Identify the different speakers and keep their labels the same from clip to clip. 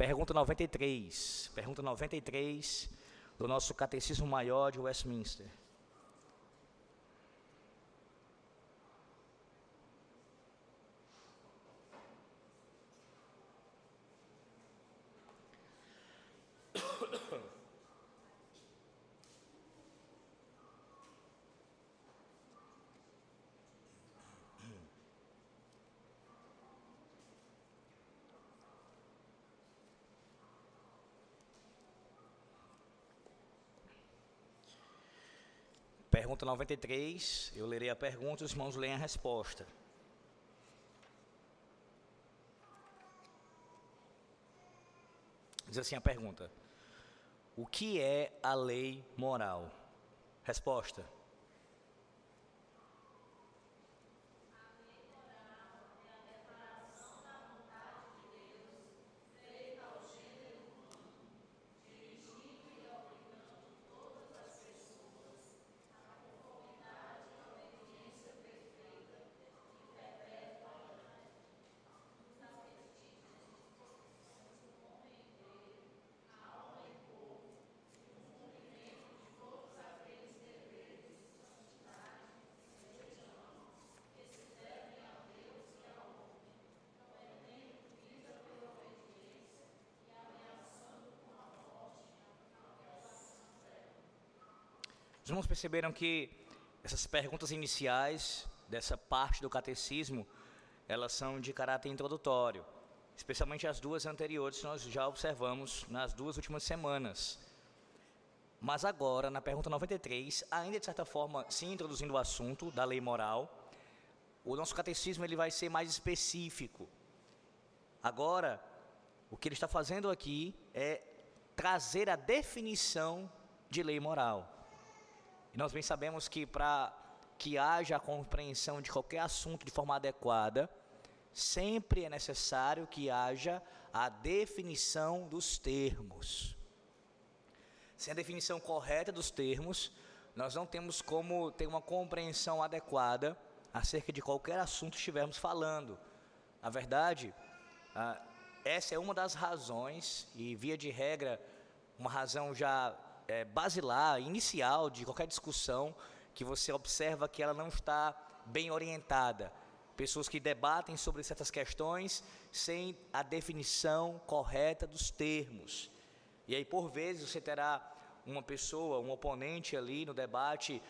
Speaker 1: Pergunta 93. Pergunta 93 do nosso Catecismo Maior de Westminster. Pergunta 93, eu lerei a pergunta e os irmãos leem a resposta. Diz assim a pergunta: o que é a lei moral? Resposta: os irmãos perceberam que essas perguntas iniciais dessa parte do catecismo, elas são de caráter introdutório, especialmente as duas anteriores que nós já observamos nas duas últimas semanas. Mas agora, na pergunta 93, ainda de certa forma, se introduzindo o assunto da lei moral, o nosso catecismo ele vai ser mais específico. Agora, o que ele está fazendo aqui é trazer a definição de lei moral. E nós bem sabemos que para que haja a compreensão de qualquer assunto de forma adequada, sempre é necessário que haja a definição dos termos. Sem a definição correta dos termos, nós não temos como ter uma compreensão adequada acerca de qualquer assunto que estivermos falando. Na verdade, essa é uma das razões, e via de regra, uma razão já basilar, inicial de qualquer discussão, que você observa que ela não está bem orientada. Pessoas que debatem sobre certas questões sem a definição correta dos termos. E aí, por vezes, você terá uma pessoa, um oponente ali no debate,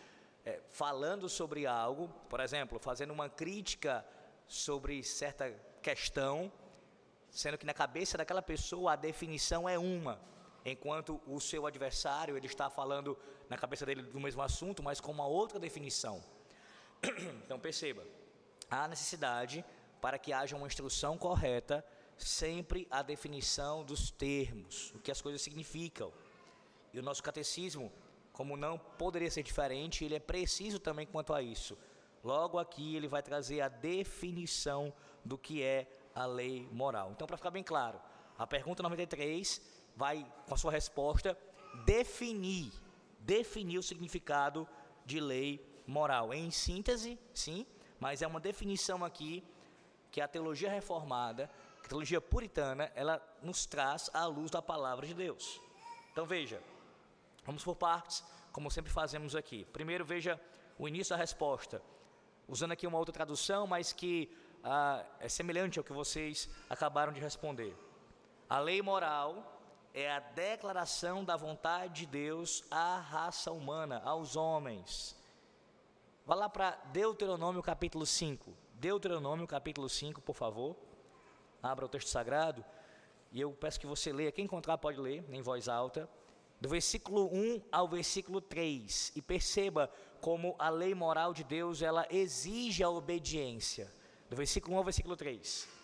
Speaker 1: falando sobre algo, por exemplo, fazendo uma crítica sobre certa questão, sendo que na cabeça daquela pessoa a definição é uma, enquanto o seu adversário ele está falando na cabeça dele do mesmo assunto, mas com uma outra definição. Então perceba, há necessidade para que haja uma instrução correta, sempre a definição dos termos, o que as coisas significam. E o nosso catecismo, como não poderia ser diferente, ele é preciso também quanto a isso. Logo aqui ele vai trazer a definição do que é a lei moral. Então, para ficar bem claro, a pergunta 93 vai, com a sua resposta, definir o significado de lei moral. Em síntese, sim, mas é uma definição aqui que a teologia reformada, a teologia puritana, ela nos traz à luz da palavra de Deus. Então veja, vamos por partes, como sempre fazemos aqui. Primeiro veja o início da resposta, usando aqui uma outra tradução, mas que é semelhante ao que vocês acabaram de responder. A lei moral é a declaração da vontade de Deus à raça humana, aos homens. Vá lá para Deuteronômio capítulo 5. Deuteronômio capítulo 5, por favor. Abra o texto sagrado. E eu peço que você leia. Quem encontrar pode ler em voz alta. Do versículo 1 ao versículo 3. E perceba como a lei moral de Deus, ela exige a obediência. Do versículo 1 ao versículo 3.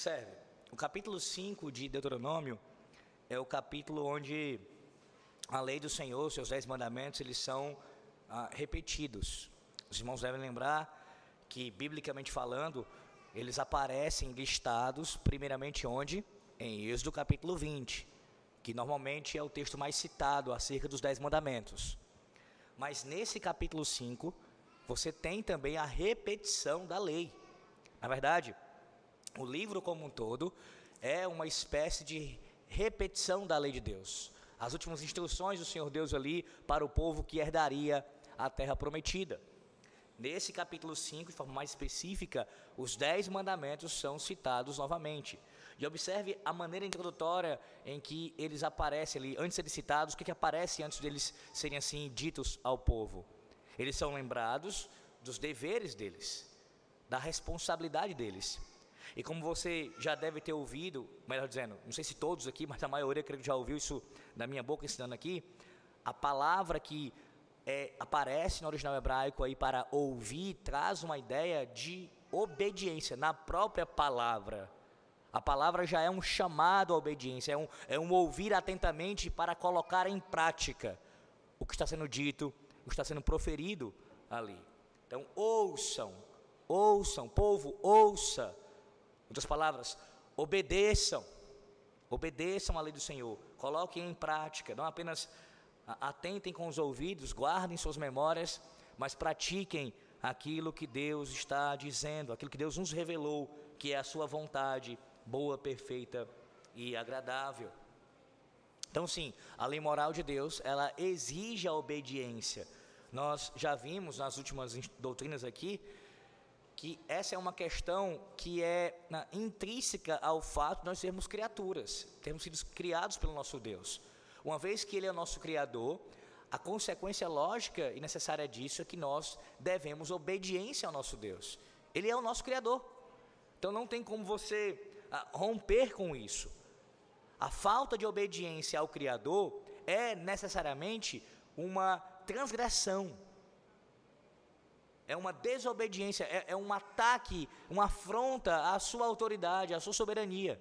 Speaker 1: Observe, o capítulo 5 de Deuteronômio é o capítulo onde a lei do Senhor, seus 10 mandamentos, eles são repetidos. Os irmãos devem lembrar que, biblicamente falando, eles aparecem listados, primeiramente onde? Em Êxodo capítulo 20, que normalmente é o texto mais citado acerca dos 10 mandamentos. Mas nesse capítulo 5, você tem também a repetição da lei. Na verdade, o livro como um todo é uma espécie de repetição da lei de Deus. As últimas instruções do Senhor Deus ali para o povo que herdaria a terra prometida. Nesse capítulo 5, de forma mais específica, os 10 mandamentos são citados novamente. E observe a maneira introdutória em que eles aparecem ali, antes de serem citados, o que aparece antes deles serem assim ditos ao povo. Eles são lembrados dos deveres deles, da responsabilidade deles. E como você já deve ter ouvido, melhor dizendo, não sei se todos aqui, mas a maioria creio que já ouviu isso da minha boca ensinando aqui, a palavra que aparece no original hebraico aí para ouvir, traz uma ideia de obediência na própria palavra. A palavra já é um chamado à obediência, é um ouvir atentamente para colocar em prática o que está sendo dito, o que está sendo proferido ali. Então, ouçam, povo, ouça. Em outras palavras, obedeçam à lei do Senhor, coloquem em prática, não apenas atentem com os ouvidos, guardem suas memórias, mas pratiquem aquilo que Deus está dizendo, aquilo que Deus nos revelou, que é a sua vontade, boa, perfeita e agradável. Então sim, a lei moral de Deus, ela exige a obediência. Nós já vimos nas últimas doutrinas aqui, que essa é uma questão que é intrínseca ao fato de nós sermos criaturas, termos sido criados pelo nosso Deus. Uma vez que Ele é o nosso Criador, a consequência lógica e necessária disso é que nós devemos obediência ao nosso Deus. Ele é o nosso Criador. Então não tem como você romper com isso. A falta de obediência ao Criador é necessariamente uma transgressão. É uma desobediência, é um ataque, uma afronta à sua autoridade, à sua soberania.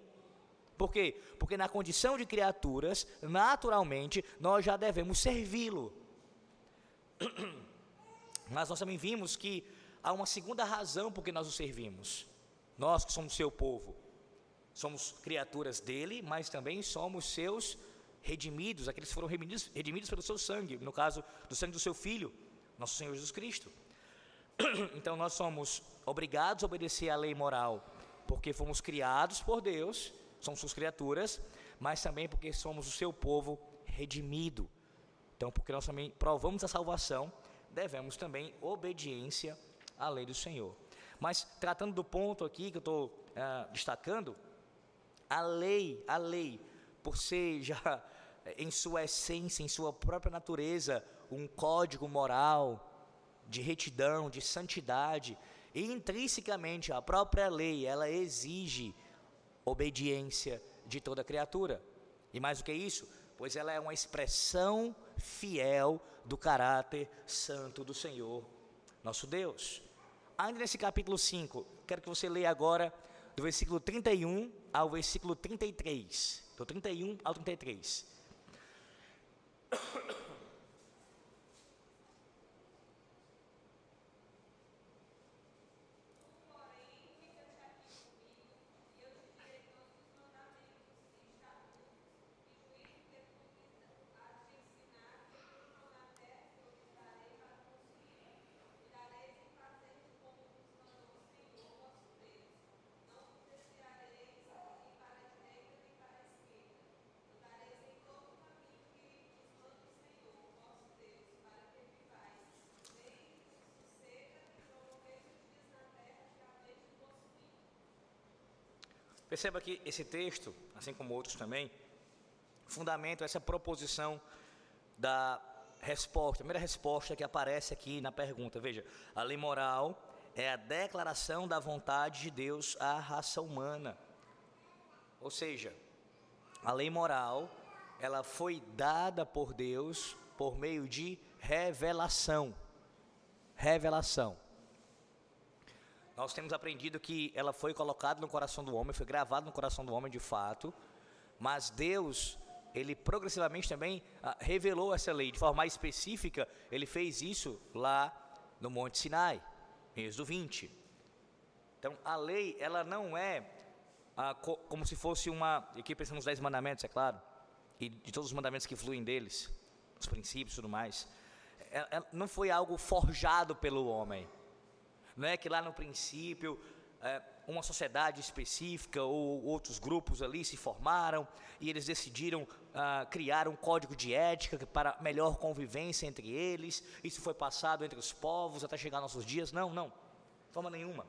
Speaker 1: Por quê? Porque na condição de criaturas, naturalmente, nós já devemos servi-lo. Mas nós também vimos que há uma segunda razão por que nós o servimos. Nós que somos seu povo, somos criaturas dele, mas também somos seus redimidos, aqueles que foram redimidos pelo seu sangue, no caso do sangue do seu Filho, nosso Senhor Jesus Cristo. Então nós somos obrigados a obedecer à lei moral, porque fomos criados por Deus, somos suas criaturas, mas também porque somos o seu povo redimido. Então, porque nós também provamos a salvação, devemos também obediência à lei do Senhor. Mas, tratando do ponto aqui que eu estou destacando, a lei, por ser já em sua essência, em sua própria natureza, um código moral, de retidão, de santidade, e intrinsecamente a própria lei, ela exige obediência de toda criatura. E mais do que isso, pois ela é uma expressão fiel do caráter santo do Senhor, nosso Deus. Ainda nesse capítulo 5, quero que você leia agora do versículo 31 ao versículo 33. Do 31 ao 33. Perceba que esse texto, assim como outros também, fundamenta essa proposição da resposta, a primeira resposta que aparece aqui na pergunta. Veja, a lei moral é a declaração da vontade de Deus à raça humana. Ou seja, a lei moral, ela foi dada por Deus por meio de revelação. Revelação. Nós temos aprendido que ela foi colocada no coração do homem, foi gravada no coração do homem de fato, mas Deus ele progressivamente também revelou essa lei. De forma mais específica, ele fez isso lá no Monte Sinai, em Êxodo 20. Então, a lei, ela não é como se fosse e aqui pensamos nos 10 mandamentos, é claro, e de todos os mandamentos que fluem deles, os princípios e tudo mais. Não foi algo forjado pelo homem. Não é que lá no princípio uma sociedade específica ou outros grupos ali se formaram e eles decidiram criar um código de ética para melhor convivência entre eles. Isso foi passado entre os povos até chegar aos nossos dias. Não, de forma nenhuma.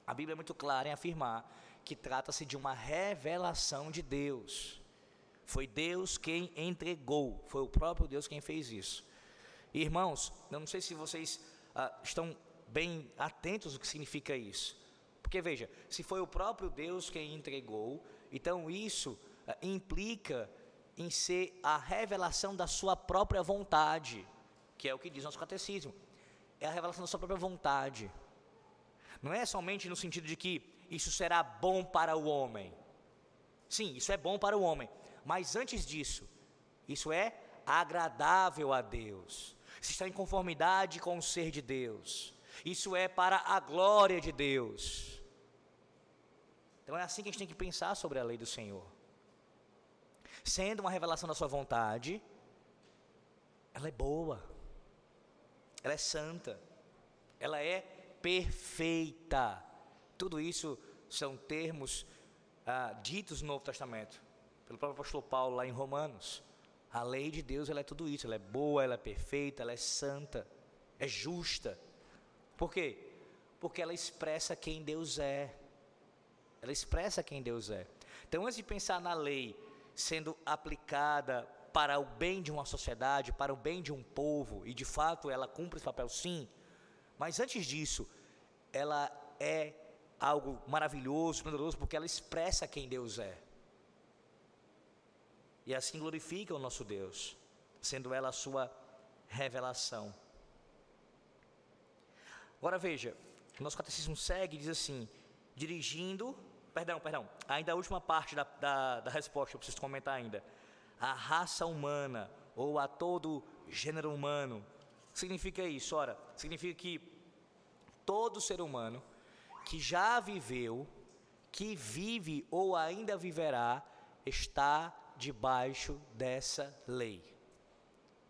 Speaker 1: A Bíblia é muito clara em afirmar que trata-se de uma revelação de Deus. Foi Deus quem entregou, foi o próprio Deus quem fez isso. Irmãos, eu não sei se vocês estão bem atentos ao que significa isso. Porque veja, se foi o próprio Deus quem entregou, então isso implica em ser a revelação da sua própria vontade, que é o que diz nosso catecismo. É a revelação da sua própria vontade. Não é somente no sentido de que isso será bom para o homem. Sim, isso é bom para o homem. Mas antes disso, isso é agradável a Deus. Isso está em conformidade com o ser de Deus. Isso é para a glória de Deus. Então é assim que a gente tem que pensar sobre a lei do Senhor. Sendo uma revelação da sua vontade, ela é boa. Ela é santa. Ela é perfeita. Tudo isso são termos ditos no Novo Testamento pelo próprio apóstolo Paulo lá em Romanos. A lei de Deus, ela é tudo isso. Ela é boa, ela é perfeita, ela é santa, é justa. Por quê? Porque ela expressa quem Deus é. Ela expressa quem Deus é. Então, antes de pensar na lei sendo aplicada para o bem de uma sociedade, para o bem de um povo, e de fato ela cumpre esse papel sim, mas antes disso, ela é algo maravilhoso, poderoso, porque ela expressa quem Deus é. E assim glorifica o nosso Deus, sendo ela a sua revelação. Agora veja, o nosso catecismo segue e diz assim, ainda a última parte da resposta, eu preciso comentar ainda. A raça humana, ou a todo gênero humano, significa isso, significa que todo ser humano que já viveu, que vive ou ainda viverá, está debaixo dessa lei.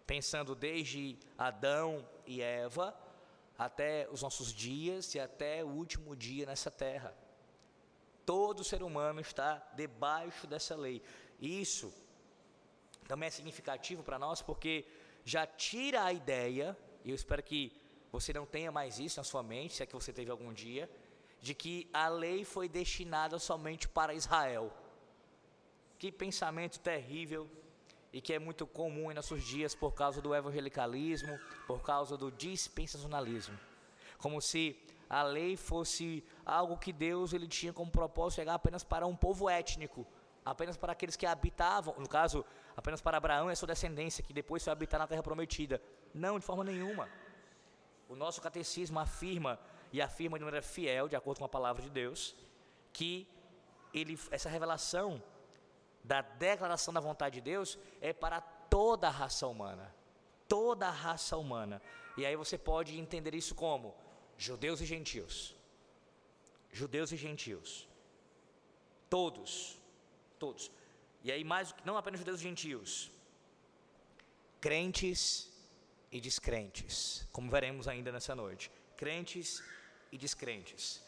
Speaker 1: Pensando desde Adão e Eva, até os nossos dias e até o último dia nessa terra. Todo ser humano está debaixo dessa lei. Isso também é significativo para nós, porque já tira a ideia, e eu espero que você não tenha mais isso na sua mente, se é que você teve algum dia, de que a lei foi destinada somente para Israel. Que pensamento terrível, e que é muito comum em nossos dias por causa do evangelicalismo, por causa do dispensacionalismo. Como se a lei fosse algo que Deus ele tinha como propósito chegar apenas para um povo étnico, apenas para aqueles que habitavam, no caso, apenas para Abraão e a sua descendência, que depois foi habitar na terra prometida. Não, de forma nenhuma. O nosso catecismo afirma, e afirma de maneira fiel, de acordo com a palavra de Deus, que essa revelação da declaração da vontade de Deus é para toda a raça humana. Toda a raça humana. E aí você pode entender isso como judeus e gentios. Judeus e gentios. Todos. E aí não apenas judeus e gentios. Crentes e descrentes, como veremos ainda nessa noite. Crentes e descrentes.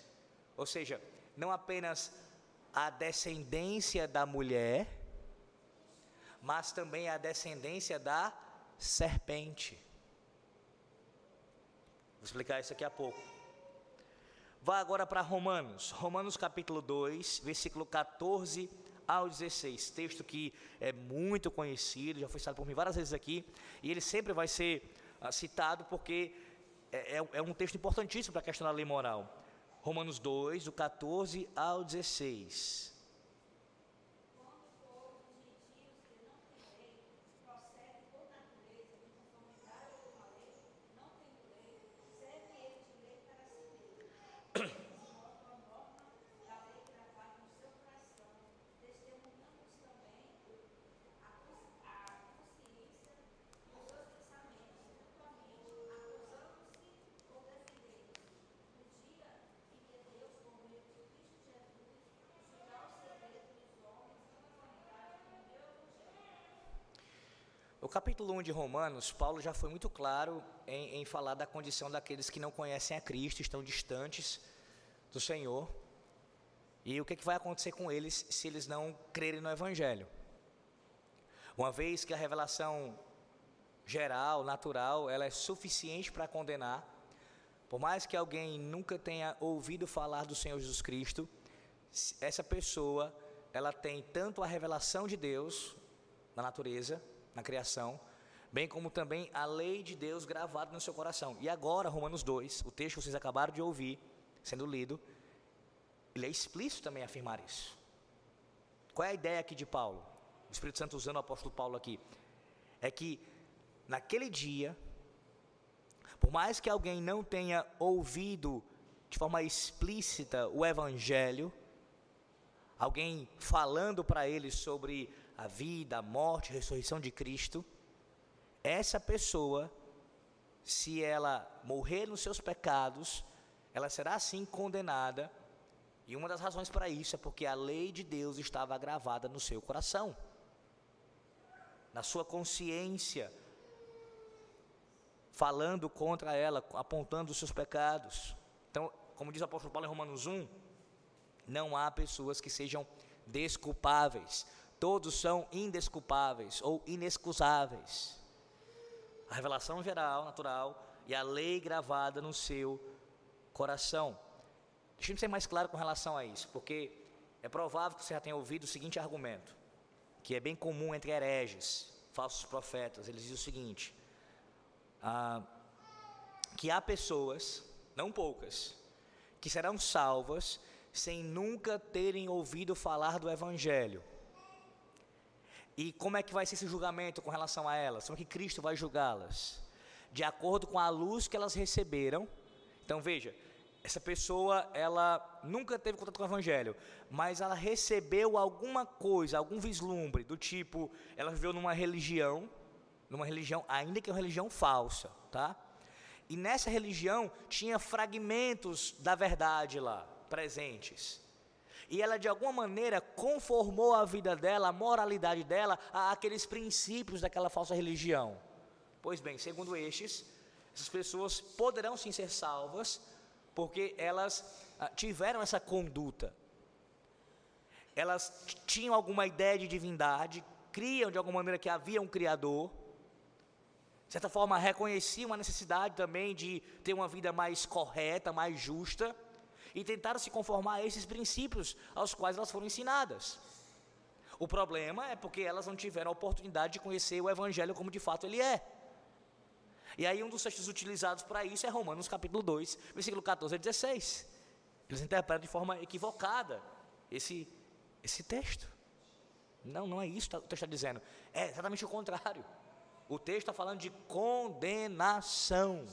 Speaker 1: Ou seja, não apenas a descendência da mulher, mas também a descendência da serpente. Vou explicar isso daqui a pouco. Vá agora para Romanos capítulo 2, versículo 14 ao 16, texto que é muito conhecido, já foi citado por mim várias vezes aqui, e ele sempre vai ser citado porque é um texto importantíssimo para a questão da lei moral. Romanos 2, do 14 ao 16. O capítulo 1 de Romanos, Paulo já foi muito claro em falar da condição daqueles que não conhecem a Cristo, estão distantes do Senhor, e o que vai acontecer com eles se eles não crerem no Evangelho. Uma vez que a revelação geral, natural, ela é suficiente para condenar, por mais que alguém nunca tenha ouvido falar do Senhor Jesus Cristo, essa pessoa, ela tem tanto a revelação de Deus na natureza, na criação, bem como também a lei de Deus gravada no seu coração. E agora, Romanos 2, o texto que vocês acabaram de ouvir, sendo lido, ele é explícito também a afirmar isso. Qual é a ideia aqui de Paulo? O Espírito Santo usando o apóstolo Paulo aqui. É que, naquele dia, por mais que alguém não tenha ouvido de forma explícita o Evangelho, alguém falando para ele sobre a vida, a morte, a ressurreição de Cristo, essa pessoa, se ela morrer nos seus pecados, ela será assim condenada, e uma das razões para isso é porque a lei de Deus estava gravada no seu coração, na sua consciência, falando contra ela, apontando os seus pecados. Então, como diz o apóstolo Paulo em Romanos 1, não há pessoas que sejam desculpáveis, todos são indesculpáveis ou inexcusáveis. A revelação geral, natural, e a lei gravada no seu coração. Deixa eu ser mais claro com relação a isso, porque é provável que você já tenha ouvido o seguinte argumento, que é bem comum entre hereges, falsos profetas. Eles dizem o seguinte, que há pessoas, não poucas, que serão salvas sem nunca terem ouvido falar do Evangelho. E como é que vai ser esse julgamento com relação a elas? Como é que Cristo vai julgá-las? De acordo com a luz que elas receberam. Então veja, essa pessoa, ela nunca teve contato com o Evangelho, mas ela recebeu alguma coisa, algum vislumbre, do tipo, ela viveu numa religião, ainda que uma religião falsa, tá? E nessa religião tinha fragmentos da verdade lá, presentes. E ela de alguma maneira conformou a vida dela, a moralidade dela, àqueles princípios daquela falsa religião. Pois bem, segundo essas pessoas poderão sim ser salvas, porque elas tiveram essa conduta. Elas tinham alguma ideia de divindade, criam de alguma maneira que havia um Criador, de certa forma reconheciam a necessidade também de ter uma vida mais correta, mais justa, e tentaram se conformar a esses princípios aos quais elas foram ensinadas. O problema é porque elas não tiveram a oportunidade de conhecer o Evangelho como de fato ele é. E aí um dos textos utilizados para isso é Romanos capítulo 2, versículo 14 a 16. Eles interpretam de forma equivocada esse texto. Não é isso que o texto está dizendo. É exatamente o contrário. O texto está falando de condenação.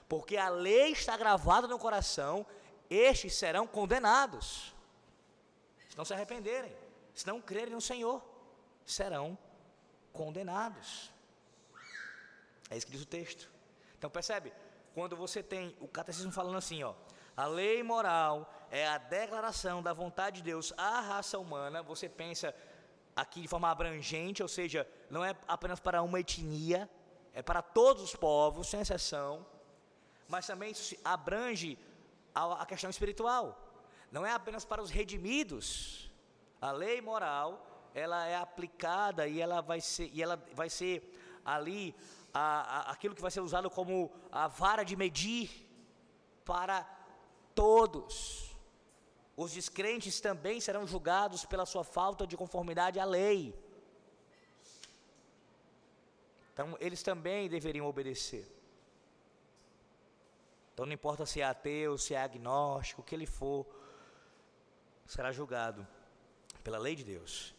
Speaker 1: Porque a lei está gravada no coração, estes serão condenados. Se não se arrependerem, se não crerem no Senhor, serão condenados. É isso que diz o texto. Então percebe, quando você tem o catecismo falando assim, a lei moral é a declaração da vontade de Deus à raça humana, você pensa aqui de forma abrangente, ou seja, não é apenas para uma etnia, é para todos os povos, sem exceção, mas também isso abrange a questão espiritual, não é apenas para os redimidos. A lei moral, ela é aplicada e ela vai ser ali aquilo que vai ser usado como a vara de medir para todos. Os descrentes também serão julgados pela sua falta de conformidade à lei. Então, eles também deveriam obedecer. Então, não importa se é ateu, se é agnóstico, o que ele for, será julgado pela lei de Deus.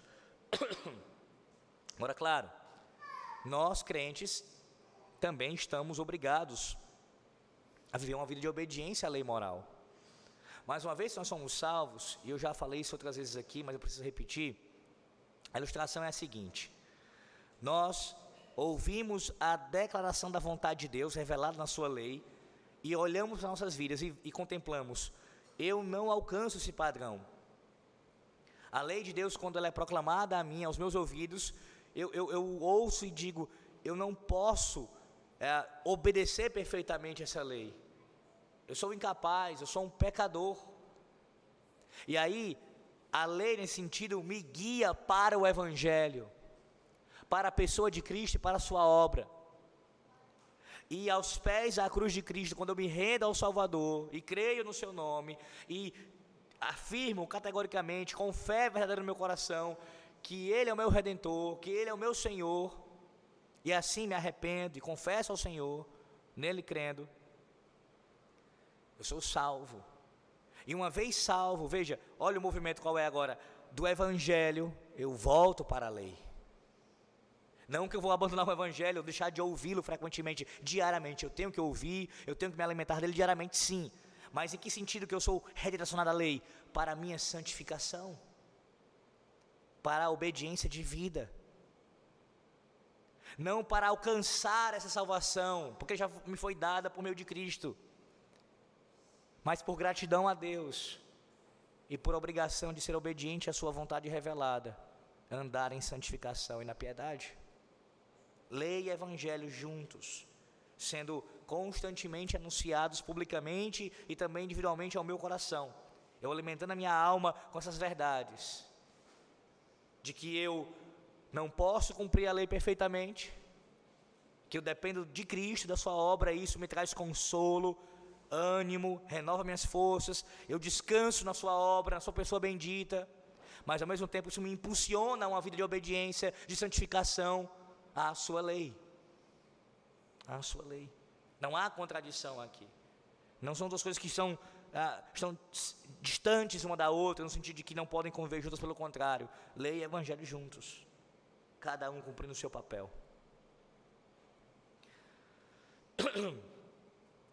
Speaker 1: Agora, claro, nós crentes também estamos obrigados a viver uma vida de obediência à lei moral. Mais uma vez, nós somos salvos, e eu já falei isso outras vezes aqui, mas eu preciso repetir. A ilustração é a seguinte: nós ouvimos a declaração da vontade de Deus revelada na sua lei, e olhamos para nossas vidas e contemplamos, eu não alcanço esse padrão. A lei de Deus, quando ela é proclamada a mim, aos meus ouvidos, eu ouço e digo, eu não posso obedecer perfeitamente essa lei. Eu sou incapaz, eu sou um pecador. E aí, a lei nesse sentido me guia para o Evangelho, para a pessoa de Cristo e para a sua obra. E aos pés da cruz de Cristo, quando eu me rendo ao Salvador e creio no seu nome e afirmo categoricamente, com fé verdadeira no meu coração, que Ele é o meu Redentor, que Ele é o meu Senhor, e assim me arrependo e confesso ao Senhor, nele crendo, eu sou salvo. E uma vez salvo, veja, olha o movimento qual é agora, do Evangelho eu volto para a lei. Não que eu vou abandonar o Evangelho, ou deixar de ouvi-lo frequentemente, diariamente, eu tenho que ouvir, eu tenho que me alimentar dele diariamente, sim. Mas em que sentido que eu sou redirecionado à lei? Para a minha santificação, para a obediência de vida. Não para alcançar essa salvação, porque já me foi dada por meio de Cristo, mas por gratidão a Deus e por obrigação de ser obediente à sua vontade revelada, andar em santificação e na piedade. Lei e Evangelho juntos, sendo constantemente anunciados publicamente e também individualmente ao meu coração, eu alimentando a minha alma com essas verdades, de que eu não posso cumprir a lei perfeitamente, que eu dependo de Cristo, da sua obra, e isso me traz consolo, ânimo, renova minhas forças, eu descanso na sua obra, na sua pessoa bendita, mas ao mesmo tempo isso me impulsiona a uma vida de obediência, de santificação à sua lei, à sua lei. Não há contradição aqui, não são duas coisas que estão distantes uma da outra, no sentido de que não podem conviver juntas, pelo contrário, lei e Evangelho juntos, cada um cumprindo o seu papel.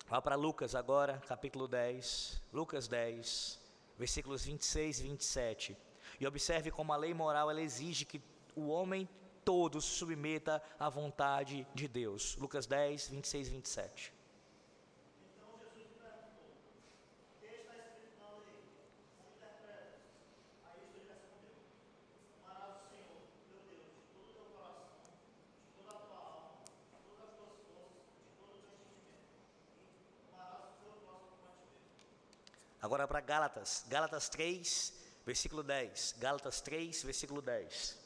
Speaker 1: Vá para Lucas agora, capítulo 10, Lucas 10, versículos 26 e 27, e observe como a lei moral ela exige que o homem todo se submeta à vontade de Deus. Lucas 10, 26 e 27.
Speaker 2: Então Jesus lhe perguntou: que está escrito na lei? Como interpretas? A isto ele respondeu: amarás o Senhor, teu Deus, de todo o teu coração, de toda a tua alma, de todas as tuas forças, de todo o teu entendimento. E amarás o teu próximo como a ti mesmo.
Speaker 1: Agora para Gálatas, Gálatas 3, versículo 10. Gálatas 3, versículo 10.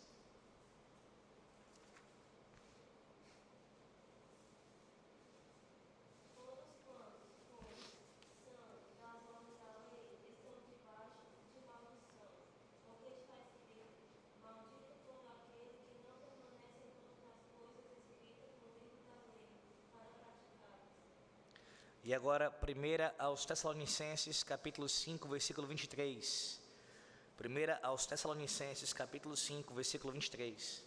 Speaker 1: E agora, 1 aos Tessalonicenses, capítulo 5, versículo 23. 1 aos Tessalonicenses, capítulo 5, versículo 23.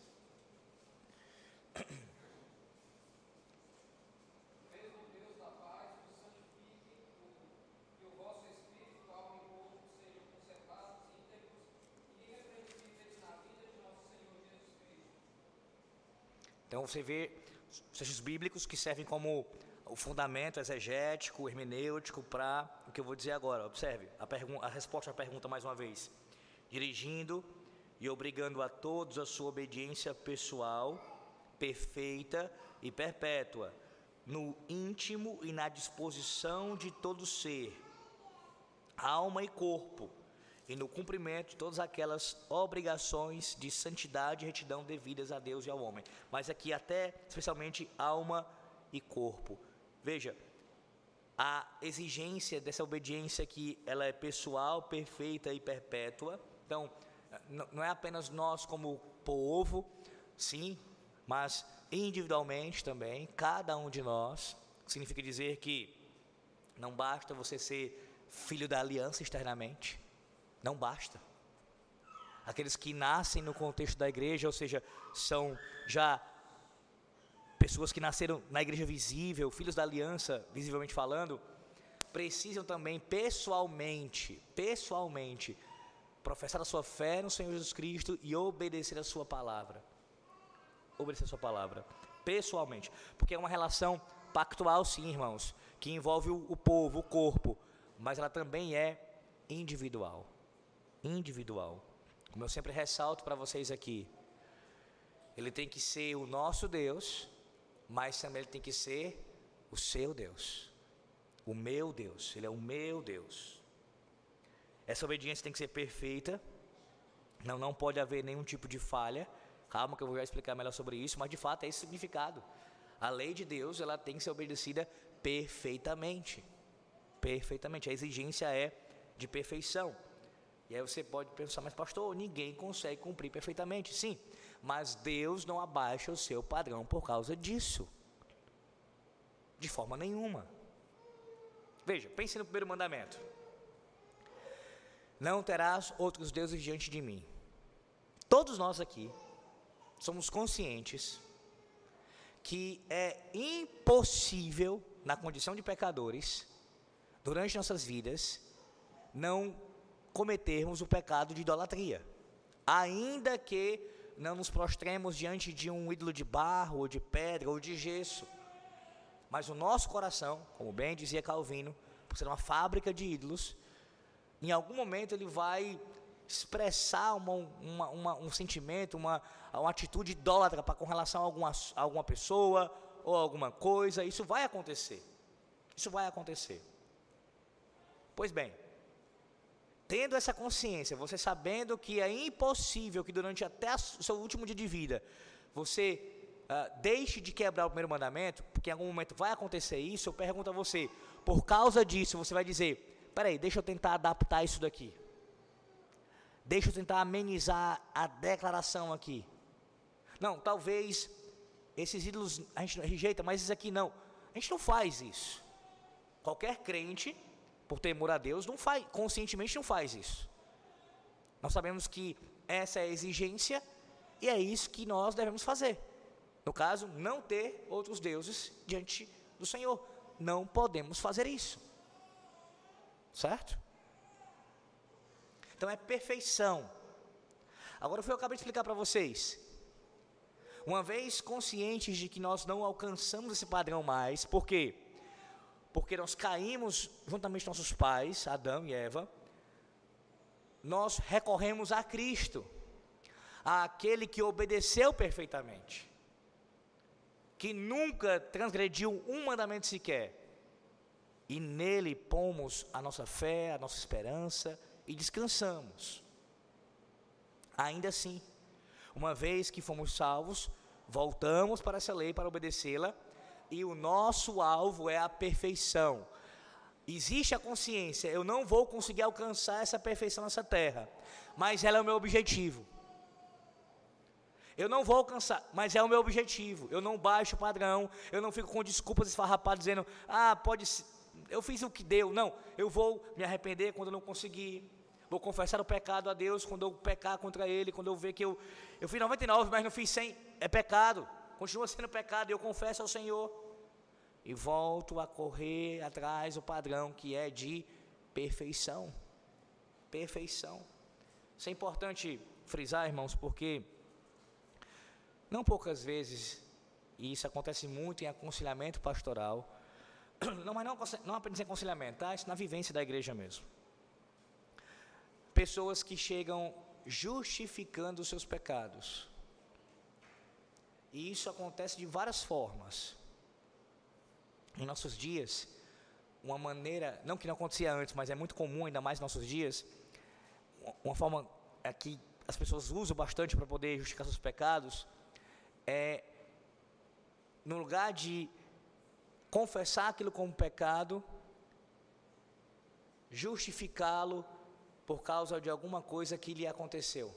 Speaker 1: Então você vê os textos bíblicos que servem como o fundamento exegético, hermenêutico para o que eu vou dizer agora. Observe a resposta à pergunta mais uma vez. Dirigindo e obrigando a todos a sua obediência pessoal, perfeita e perpétua, no íntimo e na disposição de todo ser, alma e corpo, e no cumprimento de todas aquelas obrigações de santidade e retidão devidas a Deus e ao homem. Mas aqui até especialmente alma e corpo. Veja, a exigência dessa obediência que ela é pessoal, perfeita e perpétua. Então, não é apenas nós como povo, sim, mas individualmente também, cada um de nós. Significa dizer que não basta você ser filho da aliança externamente, não basta. Aqueles que nascem no contexto da igreja, ou seja, são já pessoas que nasceram na igreja visível, filhos da aliança, visivelmente falando, precisam também pessoalmente, professar a sua fé no Senhor Jesus Cristo e obedecer a sua palavra. Obedecer a sua palavra, pessoalmente, porque é uma relação pactual, sim, irmãos, que envolve o povo, o corpo, mas ela também é individual, como eu sempre ressalto para vocês aqui. Ele tem que ser o nosso Deus, mas também ele tem que ser o seu Deus. O meu Deus, ele é o meu Deus. Essa obediência tem que ser perfeita. Não pode haver nenhum tipo de falha. Calma que eu vou já explicar melhor sobre isso, mas de fato é esse o significado. A lei de Deus, ela tem que ser obedecida perfeitamente. Perfeitamente. A exigência é de perfeição. E aí você pode pensar, mas pastor, ninguém consegue cumprir perfeitamente. Sim, mas Deus não abaixa o seu padrão por causa disso. De forma nenhuma. Veja, pense no primeiro mandamento. Não terás outros deuses diante de mim. Todos nós aqui somos conscientes que é impossível, na condição de pecadores, durante nossas vidas, não cometermos o pecado de idolatria. Ainda que não nos prostremos diante de um ídolo de barro, ou de pedra, ou de gesso. Mas o nosso coração, como bem dizia Calvino, por ser uma fábrica de ídolos, em algum momento ele vai expressar um sentimento, uma atitude idólatra com relação a alguma pessoa ou alguma coisa. Isso vai acontecer. Isso vai acontecer. Pois bem, tendo essa consciência, você sabendo que é impossível que durante até o seu último dia de vida, você deixe de quebrar o primeiro mandamento, porque em algum momento vai acontecer isso, eu pergunto a você, por causa disso, você vai dizer, peraí, deixa eu tentar adaptar isso daqui. Deixa eu tentar amenizar a declaração aqui. Não, talvez esses ídolos a gente rejeita, mas isso aqui não. A gente não faz isso. Qualquer crente, por temor a Deus, não faz, conscientemente não faz isso. Nós sabemos que essa é a exigência e é isso que nós devemos fazer. No caso, não ter outros deuses diante do Senhor. Não podemos fazer isso. Certo? Então é perfeição. Agora foi o que eu acabei de explicar para vocês. Uma vez conscientes de que nós não alcançamos esse padrão mais, por quê? Porque nós caímos juntamente com nossos pais, Adão e Eva, nós recorremos a Cristo, àquele que obedeceu perfeitamente, que nunca transgrediu um mandamento sequer, e nele pomos a nossa fé, a nossa esperança, e descansamos. Ainda assim, uma vez que fomos salvos, voltamos para essa lei para obedecê-la, e o nosso alvo é a perfeição. Existe a consciência, eu não vou conseguir alcançar essa perfeição nessa terra, mas ela é o meu objetivo. Eu não vou alcançar, mas é o meu objetivo. Eu não baixo o padrão, eu não fico com desculpas esfarrapadas dizendo, pode ser, eu fiz o que deu. Não, eu vou me arrepender quando eu não conseguir. Vou confessar o pecado a Deus quando eu pecar contra Ele, quando eu ver que eu fiz 99, mas não fiz 100, é pecado. Continua sendo pecado e eu confesso ao Senhor. E volto a correr atrás do padrão que é de perfeição. Perfeição. Isso é importante frisar, irmãos, porque não poucas vezes, e isso acontece muito em aconselhamento pastoral, não apenas em aconselhamento, tá? Isso na vivência da igreja mesmo. Pessoas que chegam justificando os seus pecados. E isso acontece de várias formas. Em nossos dias, uma maneira, não que não acontecia antes, mas é muito comum, ainda mais em nossos dias, uma forma que as pessoas usam bastante para poder justificar seus pecados, é, no lugar de confessar aquilo como pecado, justificá-lo por causa de alguma coisa que lhe aconteceu.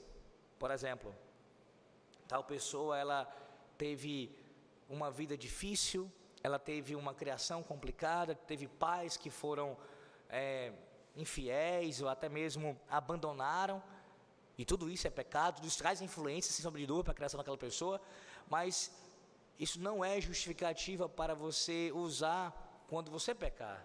Speaker 1: Por exemplo, tal pessoa, ela teve uma vida difícil, ela teve uma criação complicada, teve pais que foram infiéis ou até mesmo abandonaram, e tudo isso é pecado, tudo isso traz influência, sem sombra de dúvida, para a criação daquela pessoa, mas isso não é justificativa para você usar quando você pecar.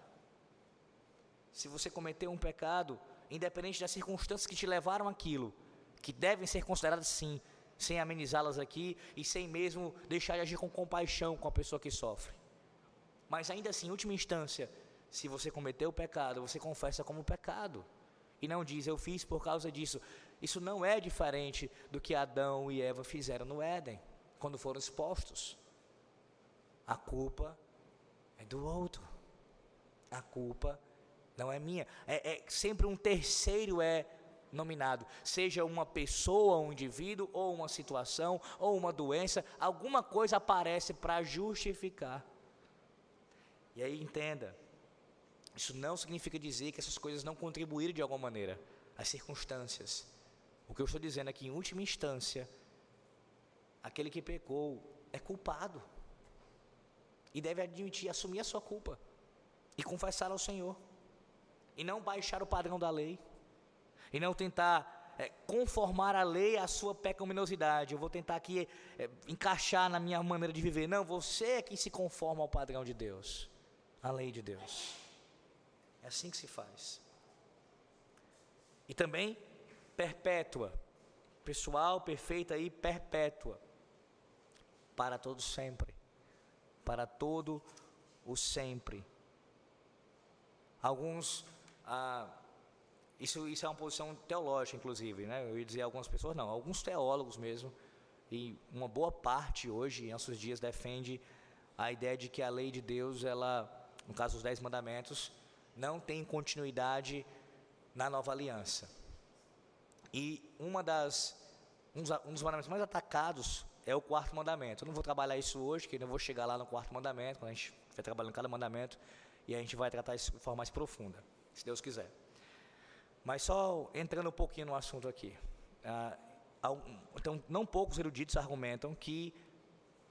Speaker 1: Se você cometeu um pecado, independente das circunstâncias que te levaram àquilo, que devem ser consideradas sim, sem amenizá-las aqui e sem mesmo deixar de agir com compaixão com a pessoa que sofre. Mas ainda assim, em última instância, se você cometeu o pecado, você confessa como pecado. E não diz, eu fiz por causa disso. Isso não é diferente do que Adão e Eva fizeram no Éden. quando foram expostos. A culpa é do outro. A culpa não é minha. Sempre um terceiro é nominado. Seja uma pessoa, um indivíduo, ou uma situação, ou uma doença, alguma coisa aparece para justificar. E aí entenda, isso não significa dizer que essas coisas não contribuíram de alguma maneira. As circunstâncias. O que eu estou dizendo é que, em última instância, aquele que pecou é culpado. E deve admitir, assumir a sua culpa. E confessar ao Senhor. E não baixar o padrão da lei. E não tentar conformar a lei à sua pecaminosidade. Eu vou tentar aqui encaixar na minha maneira de viver. Não, você é quem se conforma ao padrão de Deus. À lei de Deus. É assim que se faz. E também perpétua. Pessoal, perfeita e perpétua. Para todo sempre. Para todo o sempre. Alguns, isso é uma posição teológica, inclusive, né? Eu ia dizer algumas pessoas, não, alguns teólogos mesmo, e uma boa parte hoje, em nossos dias, defende a ideia de que a lei de Deus, ela, no caso os 10 mandamentos, não tem continuidade na nova aliança. E um dos mandamentos mais atacados é o 4º mandamento. Eu não vou trabalhar isso hoje, porque eu não vou chegar lá no 4º mandamento, quando a gente vai trabalhando cada mandamento, e a gente vai tratar isso de forma mais profunda, se Deus quiser. Mas só entrando um pouquinho no assunto aqui. Então, não poucos eruditos argumentam que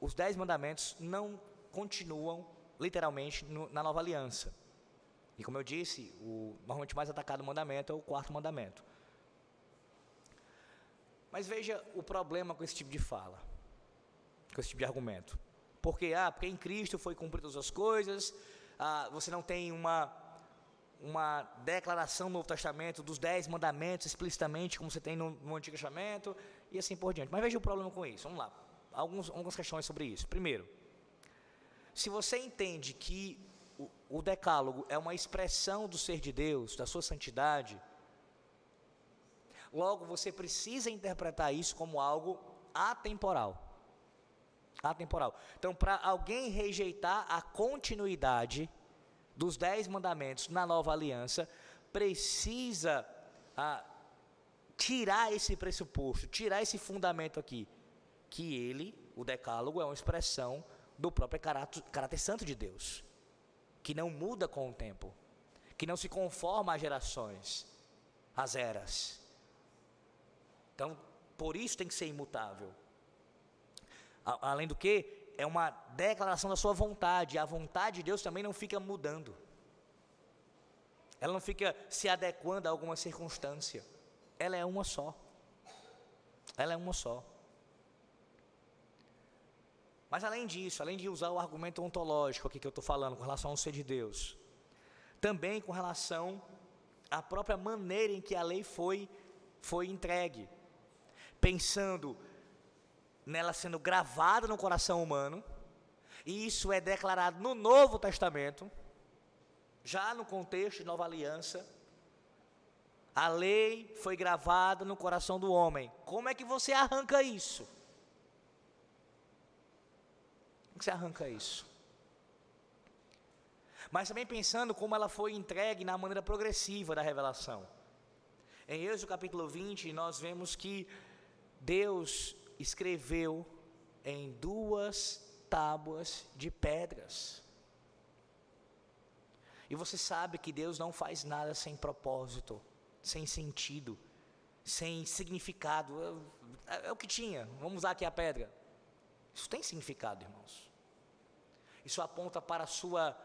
Speaker 1: os 10 mandamentos não continuam, literalmente, na nova aliança. E como eu disse, o normalmente mais atacado mandamento é o 4º mandamento. Mas veja o problema com esse tipo de fala, com esse tipo de argumento. Porque em Cristo foi cumprido todas as coisas, você não tem uma declaração no Novo Testamento dos 10 mandamentos explicitamente, como você tem no Antigo Testamento, e assim por diante. Mas veja o problema com isso. Vamos lá, algumas questões sobre isso. Primeiro, se você entende que o decálogo é uma expressão do ser de Deus, da sua santidade, logo você precisa interpretar isso como algo atemporal. Atemporal. Então, para alguém rejeitar a continuidade dos 10 mandamentos na nova aliança, precisa tirar esse pressuposto, tirar esse fundamento aqui, que o decálogo, é uma expressão do próprio caráter santo de Deus, que não muda com o tempo, que não se conforma às gerações, às eras. Então, por isso tem que ser imutável. Além do que, é uma declaração da sua vontade. A vontade de Deus também não fica mudando. Ela não fica se adequando a alguma circunstância. Ela é uma só. Ela é uma só. Mas além disso, além de usar o argumento ontológico aqui que eu estou falando com relação ao ser de Deus, também com relação à própria maneira em que a lei foi entregue, pensando nela sendo gravada no coração humano, e isso é declarado no Novo Testamento, já no contexto de Nova Aliança. A lei foi gravada no coração do homem. Como é que você arranca isso? Como é que você arranca isso? Mas também pensando como ela foi entregue na maneira progressiva da revelação. Em Êxodo capítulo 20, nós vemos que Deus escreveu em 2 tábuas de pedras. E você sabe que Deus não faz nada sem propósito, sem sentido, sem significado. É o que tinha, vamos usar aqui a pedra. Isso tem significado, irmãos. Isso aponta para a sua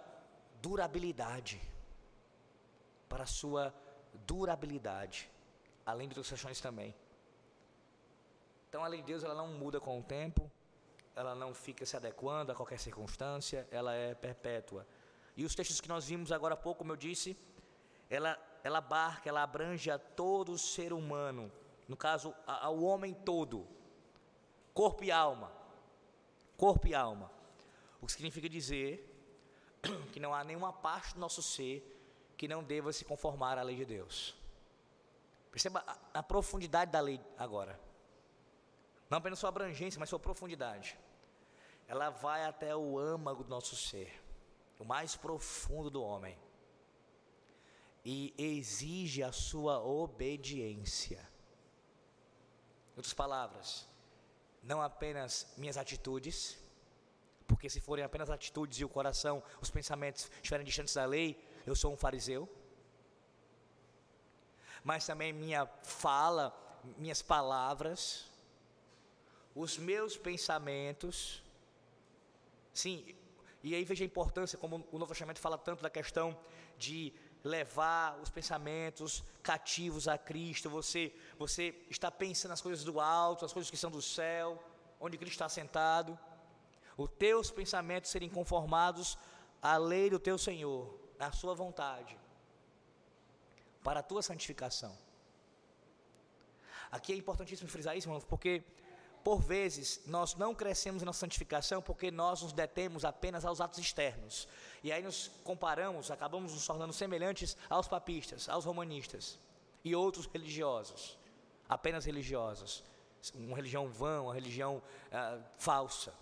Speaker 1: durabilidade. Para a sua durabilidade. Além de outras questões também. Então a lei de Deus, ela não muda com o tempo, ela não fica se adequando a qualquer circunstância, ela é perpétua. E os textos que nós vimos agora há pouco, como eu disse, ela abarca, ela abrange a todo o ser humano, no caso, ao homem todo, corpo e alma. Corpo e alma. O que significa dizer que não há nenhuma parte do nosso ser que não deva se conformar à lei de Deus. Perceba a profundidade da lei agora. não apenas sua abrangência, mas sua profundidade. Ela vai até o âmago do nosso ser, o mais profundo do homem, e exige a sua obediência. Em outras palavras, não apenas minhas atitudes, porque se forem apenas atitudes e o coração, os pensamentos estiverem distantes da lei, eu sou um fariseu. Mas também minha fala, minhas palavras, os meus pensamentos. Sim, e aí veja a importância, como o Novo Testamento fala tanto da questão de levar os pensamentos cativos a Cristo. Você está pensando nas coisas do alto, as coisas que são do céu, onde Cristo está sentado. Os teus pensamentos serem conformados à lei do teu Senhor, à sua vontade, para a tua santificação. Aqui é importantíssimo frisar isso, irmãos, porque por vezes nós não crescemos na santificação porque nós nos detemos apenas aos atos externos. E aí nos comparamos, acabamos nos tornando semelhantes aos papistas, aos romanistas e outros religiosos, apenas religiosos. Uma religião vã, uma religião falsa.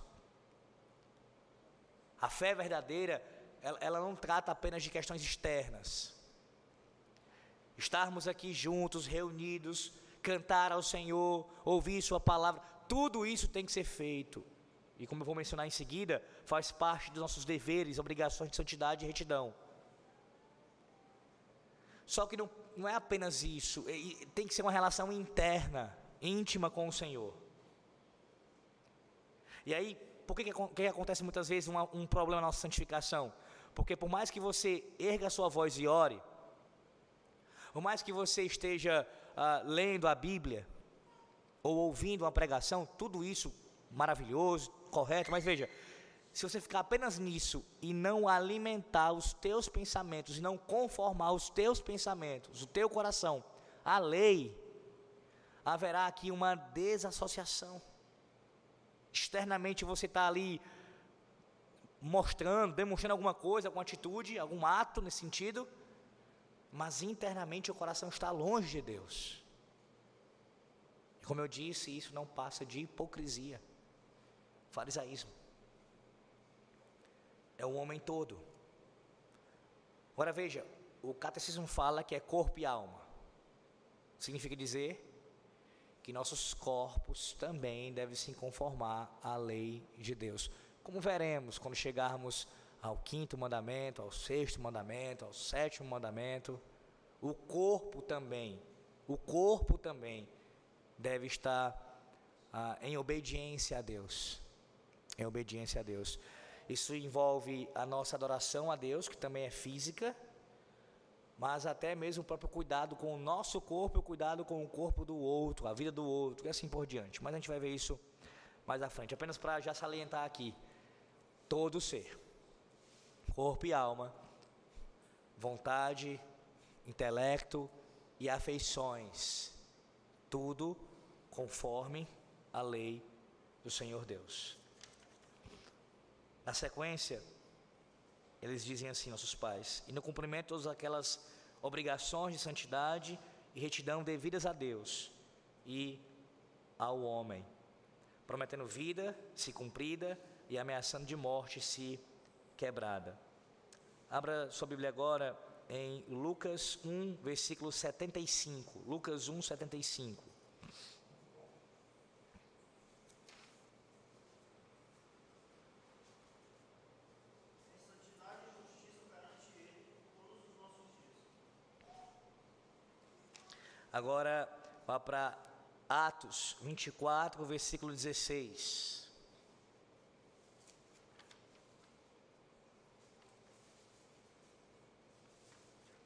Speaker 1: A fé verdadeira, ela não trata apenas de questões externas. Estarmos aqui juntos, reunidos, cantar ao Senhor, ouvir sua palavra, tudo isso tem que ser feito. E como eu vou mencionar em seguida, faz parte dos nossos deveres, obrigações de santidade e retidão. Só que não é apenas isso, tem que ser uma relação interna, íntima com o Senhor. E aí, por que acontece muitas vezes um problema na nossa santificação? Porque por mais que você erga a sua voz e ore, por mais que você esteja lendo a Bíblia, ou ouvindo uma pregação, tudo isso maravilhoso, correto, mas veja, se você ficar apenas nisso e não alimentar os teus pensamentos, e não conformar os teus pensamentos, o teu coração, à lei, haverá aqui uma desassociação. Externamente você está ali demonstrando alguma coisa, alguma atitude, algum ato nesse sentido, mas internamente o coração está longe de Deus. E como eu disse, isso não passa de hipocrisia, farisaísmo. É o homem todo. Agora veja, o catecismo fala que é corpo e alma. Significa dizer que nossos corpos também devem se conformar à lei de Deus. Como veremos quando chegarmos ao 5º mandamento, ao 6º mandamento, ao 7º mandamento, o corpo também deve estar em obediência a Deus. Em obediência a Deus. Isso envolve a nossa adoração a Deus, que também é física, mas até mesmo o próprio cuidado com o nosso corpo, o cuidado com o corpo do outro, a vida do outro, e assim por diante. Mas a gente vai ver isso mais à frente. Apenas para já salientar aqui, todo ser, corpo e alma, vontade, intelecto e afeições, tudo conforme a lei do Senhor Deus. Na sequência, eles dizem assim, nossos pais: e no cumprimento de todas aquelas obrigações de santidade e retidão devidas a Deus e ao homem, prometendo vida se cumprida e ameaçando de morte se quebrada. Abra sua Bíblia agora em Lucas 1, versículo 75. Lucas 1, 75. Agora, vá para Atos 24, versículo 16.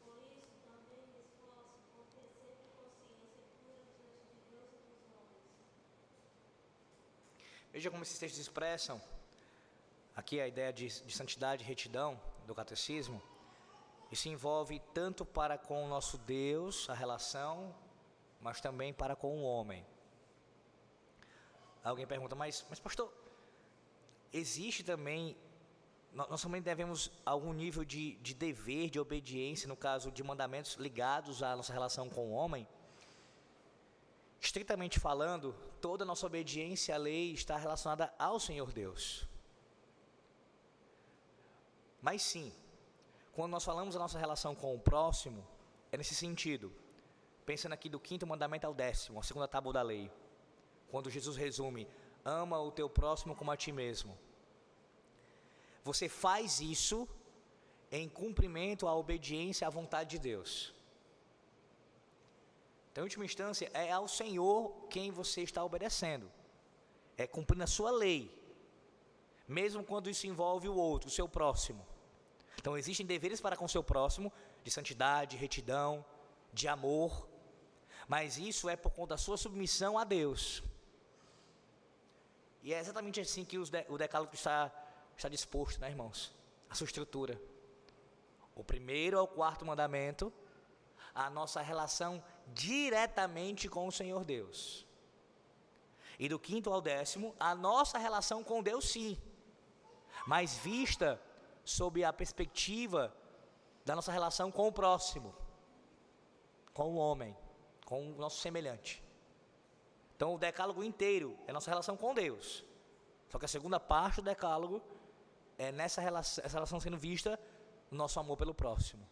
Speaker 3: Por isso também me esforço por ter sempre consciência pura diante de Deus e dos homens.
Speaker 1: Veja como esses textos expressam aqui a ideia de santidade e retidão do catecismo. Isso envolve tanto para com o nosso Deus, a relação, mas também para com o homem. Alguém pergunta, mas pastor, existe também, nós também devemos algum nível de dever, de obediência, no caso de mandamentos ligados à nossa relação com o homem? estritamente falando, toda a nossa obediência à lei está relacionada ao Senhor Deus. Mas sim, quando nós falamos da nossa relação com o próximo, é nesse sentido. Pensando aqui do 5º mandamento ao 10º, a segunda tábua da lei. Quando Jesus resume, ama o teu próximo como a ti mesmo. Você faz isso em cumprimento à obediência à vontade de Deus. Então, em última instância, é ao Senhor quem você está obedecendo. É cumprindo a sua lei. Mesmo quando isso envolve o outro, o seu próximo. Então, existem deveres para com o seu próximo, de santidade, retidão, de amor. Mas isso é por conta da sua submissão a Deus. E é exatamente assim que o decálogo está disposto, né, irmãos? A sua estrutura. O 1º ao 4º mandamento, a nossa relação diretamente com o Senhor Deus. E do 5º ao 10º, a nossa relação com Deus sim, mas vista sob a perspectiva da nossa relação com o próximo, com o homem, com o nosso semelhante. Então o decálogo inteiro é nossa relação com Deus. Só que a segunda parte do decálogo é essa relação sendo vista no nosso amor pelo próximo.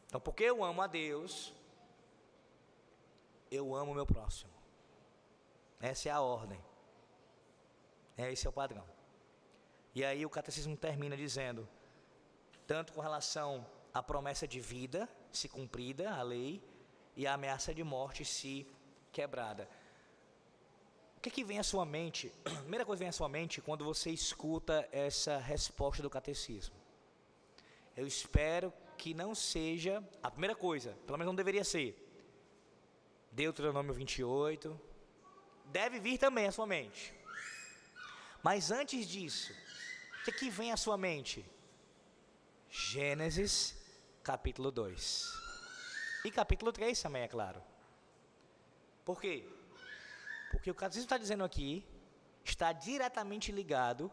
Speaker 1: Então, porque eu amo a Deus, eu amo o meu próximo. Essa é a ordem. Esse é o padrão. E aí o catecismo termina dizendo, tanto com relação à promessa de vida, se cumprida, a lei, e a ameaça de morte, se quebrada. O que vem à sua mente? A primeira coisa que vem à sua mente quando você escuta essa resposta do catecismo. Eu espero que não seja a primeira coisa, pelo menos não deveria ser. Deuteronômio 28. Deve vir também à sua mente. Mas antes disso, o que vem à sua mente? Gênesis capítulo 2. E capítulo 3 também, é claro. Por quê? Porque o catecismo está dizendo aqui, está diretamente ligado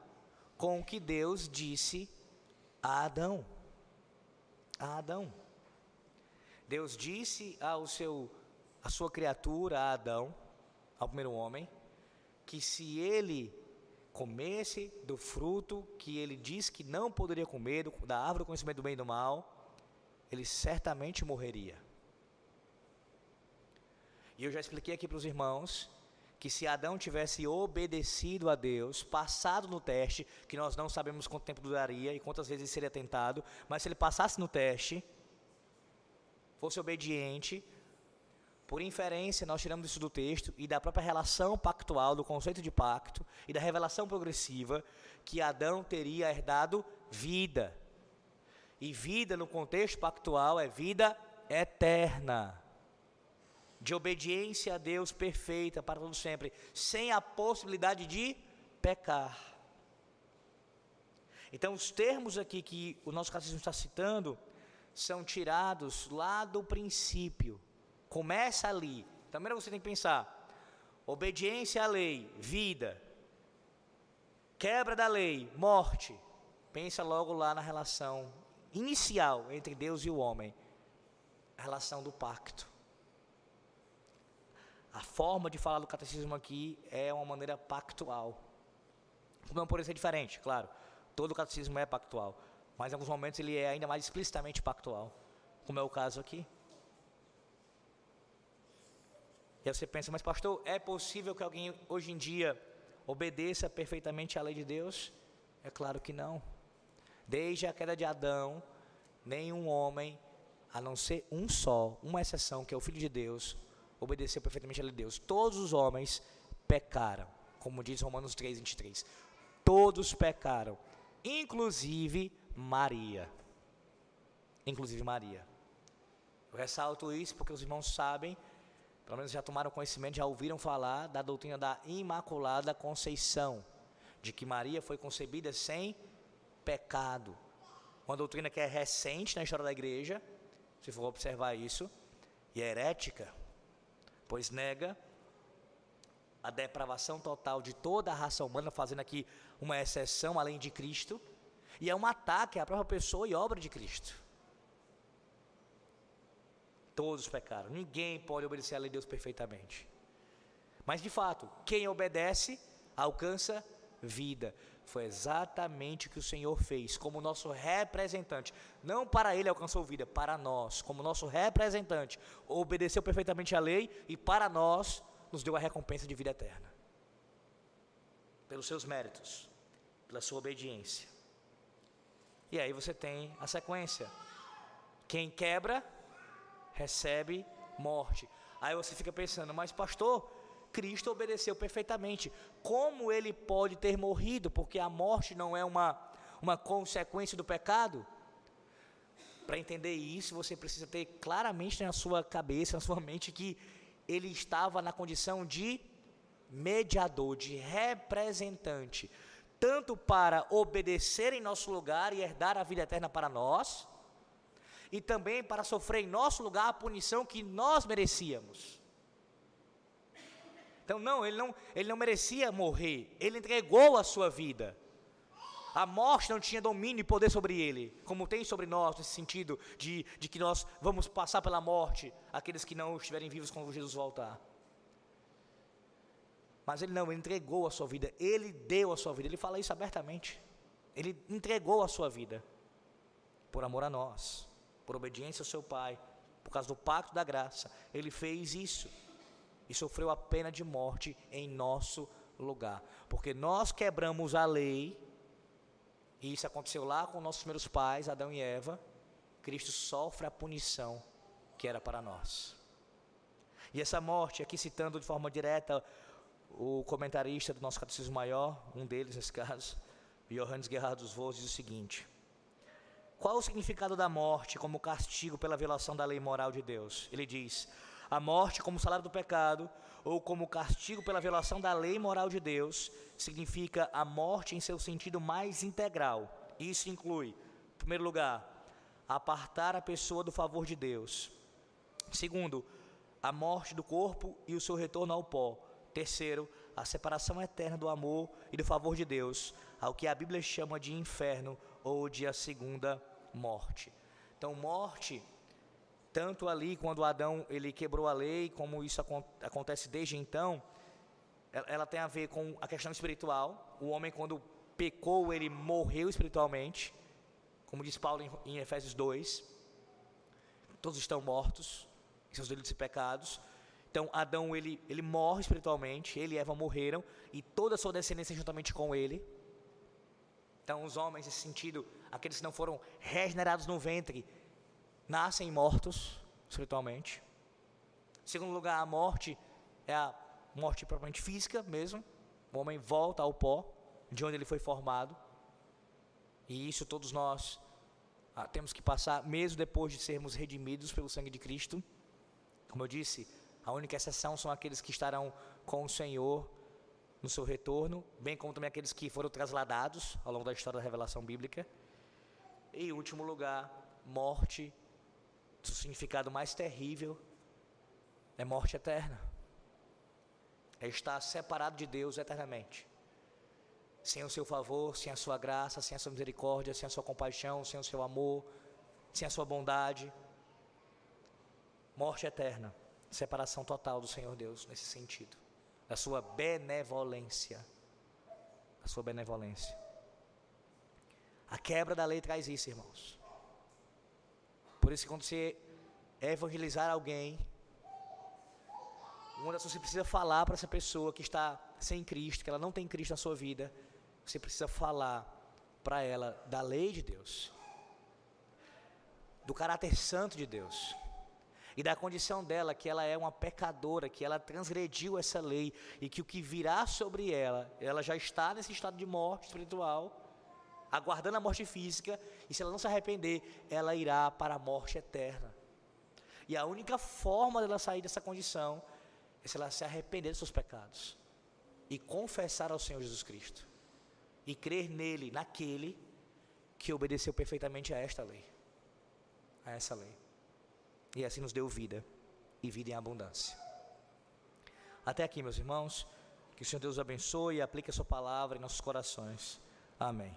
Speaker 1: com o que Deus disse a Adão. A Adão. Deus disse a sua criatura, a Adão, ao primeiro homem, que se ele comesse do fruto que ele disse que não poderia comer, da árvore do conhecimento do bem e do mal, ele certamente morreria. E eu já expliquei aqui para os irmãos que se Adão tivesse obedecido a Deus, passado no teste, que nós não sabemos quanto tempo duraria e quantas vezes seria tentado, mas se ele passasse no teste, fosse obediente, por inferência nós tiramos isso do texto e da própria relação pactual, do conceito de pacto e da revelação progressiva, que Adão teria herdado vida. E vida no contexto pactual é vida eterna. De obediência a Deus perfeita para todo sempre, sem a possibilidade de pecar. Então os termos aqui que o nosso catecismo está citando, são tirados lá do princípio, começa ali. Então primeiro você tem que pensar, obediência à lei, vida, quebra da lei, morte. Pensa logo lá na relação inicial entre Deus e o homem, a relação do pacto. A forma de falar do catecismo aqui é uma maneira pactual. Não pode ser diferente, claro. Todo o catecismo é pactual. Mas em alguns momentos ele é ainda mais explicitamente pactual. Como é o caso aqui. E aí você pensa, mas pastor, é possível que alguém hoje em dia obedeça perfeitamente à lei de Deus? É claro que não. Desde a queda de Adão, nenhum homem, a não ser um só, uma exceção, que é o Filho de Deus, obedeceu perfeitamente a lei de Deus. Todos os homens pecaram, como diz Romanos 3, 23. Todos pecaram, inclusive Maria. Inclusive Maria. Eu ressalto isso porque os irmãos sabem, pelo menos já tomaram conhecimento, já ouviram falar da doutrina da Imaculada Conceição, de que Maria foi concebida sem pecado. Uma doutrina que é recente na história da igreja, se for observar isso, e é herética, pois nega a depravação total de toda a raça humana, fazendo aqui uma exceção além de Cristo, e é um ataque à própria pessoa e obra de Cristo. Todos pecaram, ninguém pode obedecer à lei de Deus perfeitamente. Mas de fato, quem obedece alcança vida. Foi exatamente o que o Senhor fez como nosso representante. Não para ele alcançou vida, para nós, como nosso representante, obedeceu perfeitamente a lei e para nós nos deu a recompensa de vida eterna. Pelos seus méritos, pela sua obediência. E aí você tem a sequência. Quem quebra, recebe morte. Aí você fica pensando, mas pastor, Cristo obedeceu perfeitamente. Como ele pode ter morrido? Porque a morte não é uma consequência do pecado? Para entender isso, você precisa ter claramente na sua cabeça, na sua mente, que ele estava na condição de mediador, de representante, tanto para obedecer em nosso lugar e herdar a vida eterna para nós, e também para sofrer em nosso lugar a punição que nós merecíamos. Então ele não merecia morrer, ele entregou a sua vida. A morte não tinha domínio e poder sobre ele, como tem sobre nós, nesse sentido de que nós vamos passar pela morte, aqueles que não estiverem vivos quando Jesus voltar. Mas ele entregou a sua vida, ele deu a sua vida, ele fala isso abertamente. Ele entregou a sua vida, por amor a nós, por obediência ao seu Pai, por causa do pacto da graça, ele fez isso. E sofreu a pena de morte em nosso lugar, porque nós quebramos a lei, e isso aconteceu lá com nossos primeiros pais, Adão e Eva. Cristo sofre a punição que era para nós. E essa morte, aqui citando de forma direta o comentarista do nosso Catecismo Maior, um deles nesse caso, Johannes Gerhard dos Vos, diz o seguinte: qual o significado da morte como castigo pela violação da lei moral de Deus? Ele diz: a morte como salário do pecado, ou como castigo pela violação da lei moral de Deus, significa a morte em seu sentido mais integral. Isso inclui, em primeiro lugar, apartar a pessoa do favor de Deus. Segundo, a morte do corpo e o seu retorno ao pó. Terceiro, a separação eterna do amor e do favor de Deus, ao que a Bíblia chama de inferno ou de a segunda morte. Então, morte, tanto ali quando Adão ele quebrou a lei, como isso acontece desde então, ela tem a ver com a questão espiritual. O homem, quando pecou, ele morreu espiritualmente, como diz Paulo em Efésios 2, todos estão mortos em seus delitos e pecados. Então Adão ele morre espiritualmente, ele e Eva morreram, e toda a sua descendência juntamente com ele. Então os homens, nesse sentido, aqueles que não foram regenerados no ventre, nascem mortos espiritualmente. Em segundo lugar, a morte é a morte propriamente física mesmo. O homem volta ao pó, de onde ele foi formado. E isso todos nós temos que passar, mesmo depois de sermos redimidos pelo sangue de Cristo. Como eu disse, a única exceção são aqueles que estarão com o Senhor no seu retorno, bem como também aqueles que foram trasladados ao longo da história da revelação bíblica. E em último lugar, morte, o significado mais terrível é morte eterna. É estar separado de Deus eternamente, sem o seu favor, sem a sua graça, sem a sua misericórdia, sem a sua compaixão, sem o seu amor, sem a sua bondade. Morte eterna, separação total do Senhor Deus nesse sentido, da sua benevolência, da sua benevolência. A quebra da lei traz isso, irmãos. Por isso que quando você evangelizar alguém, uma das coisas que você precisa falar para essa pessoa que está sem Cristo, que ela não tem Cristo na sua vida, você precisa falar para ela da lei de Deus, do caráter santo de Deus, e da condição dela, que ela é uma pecadora, que ela transgrediu essa lei, e que o que virá sobre ela, ela já está nesse estado de morte espiritual, aguardando a morte física, e se ela não se arrepender, ela irá para a morte eterna. E a única forma dela sair dessa condição é se ela se arrepender dos seus pecados e confessar ao Senhor Jesus Cristo e crer nele, naquele que obedeceu perfeitamente a esta lei, a essa lei, e assim nos deu vida e vida em abundância. Até aqui, meus irmãos, que o Senhor Deus abençoe e aplique a sua palavra em nossos corações. Amém.